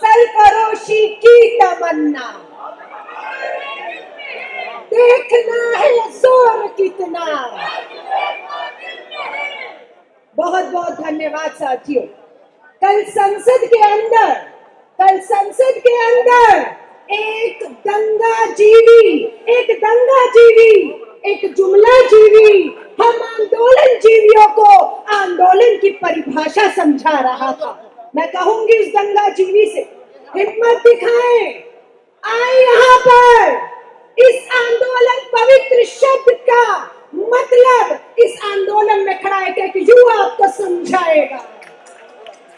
सरफरोशी की तमन्ना, देखना है जोर कितना। बहुत बहुत धन्यवाद साथियों। कल संसद के अंदर एक दंगा जीवी, एक जुमला जीवी हम आंदोलन जीवियों को आंदोलन की परिभाषा समझा रहा था। मैं कहूंगी उस दंगा जीवी से, हिम्मत दिखाएं, आए यहाँ पर। इस आंदोलन पवित्र शब्द का मतलब इस आंदोलन में खड़ा एक युवा आपको समझाएगा।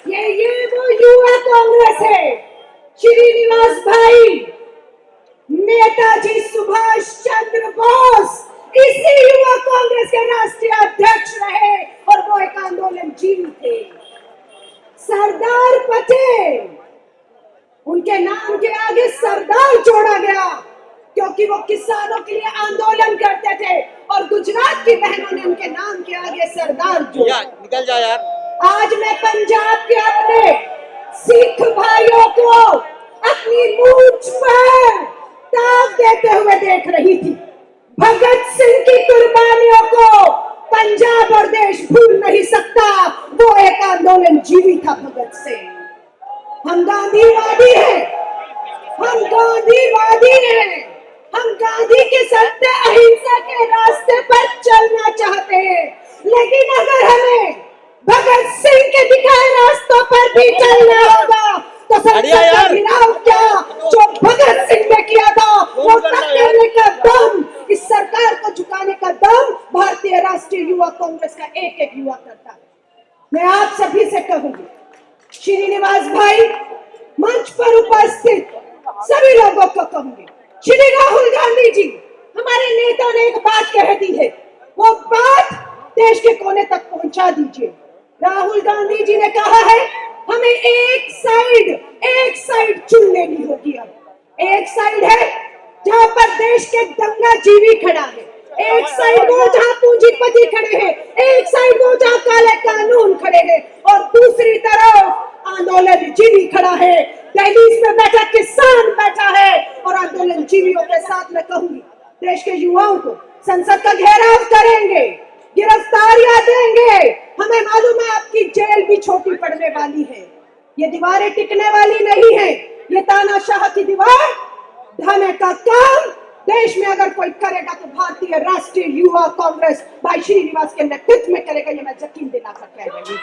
ये वो युवा कांग्रेस है। श्रीनिवास भाई, नेताजी सुभाष चंद्र बोस इसी युवा कांग्रेस के राष्ट्रीय अध्यक्ष रहे और वो एक आंदोलन जीवी थे। सरदार पटेल, उनके नाम के आगे सरदार जोड़ा गया क्योंकि वो किसानों के लिए आंदोलन करते थे और गुजरात की बहनों ने उनके नाम के आगे सरदार जोड़ा। निकल जा यार। आज मैं पंजाब के अपने सिख भाइयों को अपनी मूंछ पर ताव देते हुए देख रही थी। भगत सिंह की कुर्बानियों को पंजाब और देश भूल नहीं सकता। वो एक आंदोलन जीवी था भगत सिंह। हम गांधीवादी हैं, हम गांधी के सत्य अहिंसा के रास्ते पर चलना चाहते हैं, लेकिन अगर हमें भगत सिंह के दिखाए रास्तों पर भी चलना होगा तो सरकार गिराव क्या जो भगत सिंह ने किया था वो करने का दम, इस सरकार को झुकाने का दम भारतीय राष्ट्रीय युवा कांग्रेस का एक एक युवा करता है। मैं आप सभी से कहूंगी, श्रीनिवास भाई, मंच पर उपस्थित सभी लोगों को कहूंगी, श्री राहुल गांधी जी, हमारे नेता ने एक बात कह दी है, वो बात देश के कोने तक पहुंचा दीजिए। राहुल गांधी जी ने कहा है हमें एक साइड चुन लेनी होगी। अब एक साइड है जहां पर देश के दंगा जीवी खड़ा है, एक साइड वो जहां पूंजीपति खड़े हैं, एक साइड वो जहां काले कानून खड़े हैं और दूसरी तरफ आंदोलन जीवी खड़ा है। दिल्ली में बैठा किसान बैठा है और आंदोलन जीवियों के साथ मैं कहूंगी, देश के युवाओं को संसद का घेराव करेंगे, गिरफ्तारियां देंगे। हमें मालूम है आपकी जेल भी छोटी पड़ने वाली है। ये दीवारें टिकने वाली नहीं है। ये तानाशाह की दीवार ढाने का काम देश में अगर कोई करेगा तो भारतीय राष्ट्रीय युवा कांग्रेस भाई श्रीनिवास के नेतृत्व में करेगा। ये मैं यकीन दिलाकर कह रही हूँ।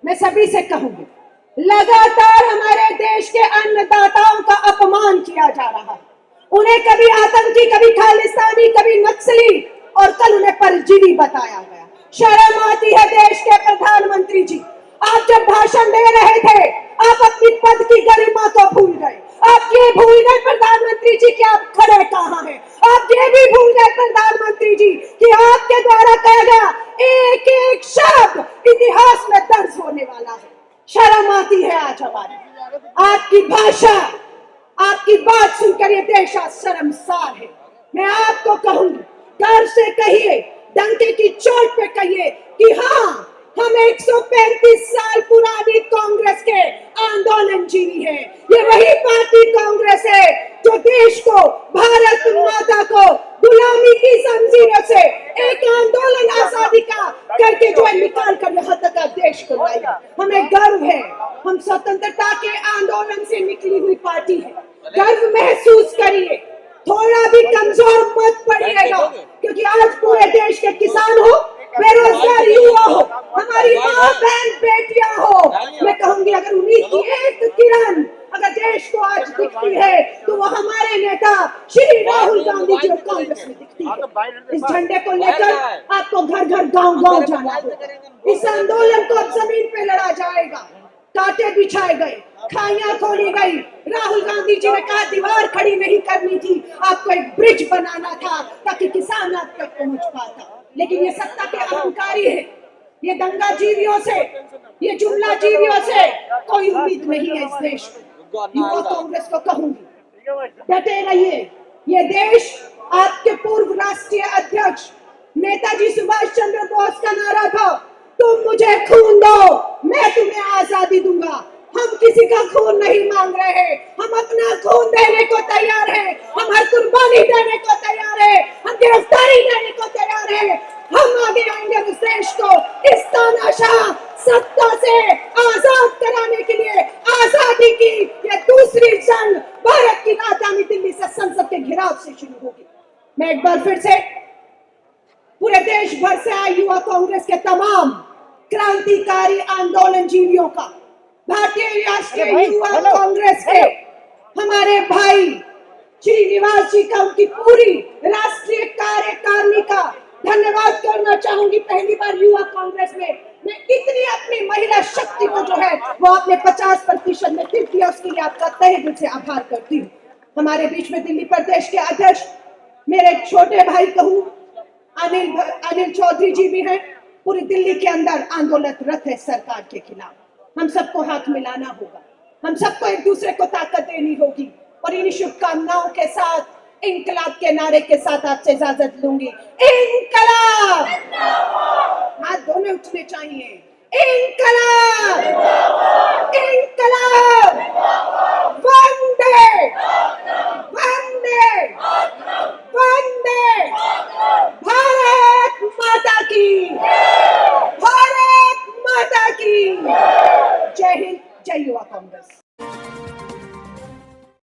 मैं सभी से कहूंगी, लगातार हमारे देश के अन्नदाताओं का अपमान किया जा रहा है। उन्हें कभी आतंकी, कभी खालिस्तानी, कभी नक्सली और कल उन्हें परजीवी बताया गया। शर्म आती है देश के प्रधानमंत्री जी, आप जब भाषण दे रहे थे आप अपनी पद की गरिमा को भूल गए। आप ये भूल गए प्रधानमंत्री जी कि आप खड़े कहाँ हैं। आप ये भी भूल गए प्रधानमंत्री जी कि आपके द्वारा कहा गया एक एक शब्द इतिहास में दर्ज होने वाला है। शर्म आती है आज हमारी, आपकी भाषा, आपकी बात सुनकर ये देश आज शर्मसार है। मैं आपको कहूंगी, गर्व से कहिए, डंके की चोट पे कहिए कि हाँ, हम 135 साल पुरानी कांग्रेस के आंदोलन जीवी हैं। ये वही पार्टी कांग्रेस है जो देश को, भारत माता को गुलामी की जंजीरों से एक आंदोलन आजादी का करके जो निकाल कर यहाँ तक देश को लाई। हमें गर्व है, हम स्वतंत्रता के आंदोलन से निकली हुई पार्टी है। गर्व महसूस करिए, थोड़ा भी कमजोर मत पड़िएगा, क्योंकि आज पूरे देश के किसान हो, बेरोजगार युवा हो, हमारी माँ बहन बेटियां हो, मैं कहूंगी अगर उम्मीद की एक किरण अगर देश को आज दिखती है तो वो हमारे नेता श्री राहुल गांधी जी और कांग्रेस में दिखती है। इस झंडे को लेकर आपको घर घर गांव गांव जाना होगा। इस आंदोलन को अब जमीन पे लड़ा जाएगा। कांटे बिछाए गए, खाइयां खोली गई। राहुल गांधी जी ने कहा दीवार खड़ी नहीं करनी थी, आपको एक ब्रिज बनाना था ताकि किसान आप तक पहुंच पाता। लेकिन ये सत्ता के अहंकारी है, ये दंगा जीवियों से, ये जुमला जीवियों से कोई उम्मीद नहीं है इस देश को। युवा कांग्रेस को कहूंगी, डटे रहिए। ये देश आपके पूर्व राष्ट्रीय अध्यक्ष नेताजी सुभाष चंद्र बोस का नारा था, तुम मुझे खून दो, मैं तुम्हें आजादी दूंगा। हम किसी का खून नहीं मांग रहे, हम अपना खून देने को तैयार हैं, हम हर कुर्बानी देने को तैयार हैं, हम गिरफ्तारी देने को तैयार हैं। हम आगे आएंगे उस देश को इस तानाशाह सत्ता से आजाद कराने के लिए। आजादी की ये दूसरी जंग भारत की राजधानी दिल्ली से संसद के घेराव से शुरू होगी। मैं एक बार फिर से पूरे देश भर से आए युवा कांग्रेस के तमाम क्रांतिकारी आंदोलन जीवियों का, भारतीय राष्ट्रीय युवा कांग्रेस के हमारे भाई श्रीनिवास जी का, उनकी पूरी राष्ट्रीय कार्यकारिणी का धन्यवाद करना चाहूंगी। पहली बार युवा कांग्रेस में मैं इतनी अपनी महिला शक्ति को जो है वो आपने 50% में टिप दिया, उसके लिए आपका तहे दिल से आभार करती हूँ। हमारे बीच में दिल्ली प्रदेश के अध्यक्ष मेरे छोटे भाई कहूँ अनिल चौधरी जी भी हैं। पूरी दिल्ली के अंदर आंदोलनरत है सरकार के खिलाफ। हम सबको हाथ मिलाना होगा, हम सबको एक दूसरे को ताकत देनी होगी। और इन शुभकामनाओं के साथ, इंकलाब के नारे के साथ आपसे इजाजत लूंगी। इंकलाब, हाथ दोनों उठने चाहिए। इंकलाब, इंकलाब, वंदे वंदे वंदे, भारत माता की, भारत माता की। जय हिंद, जय युवा कांग्रेस।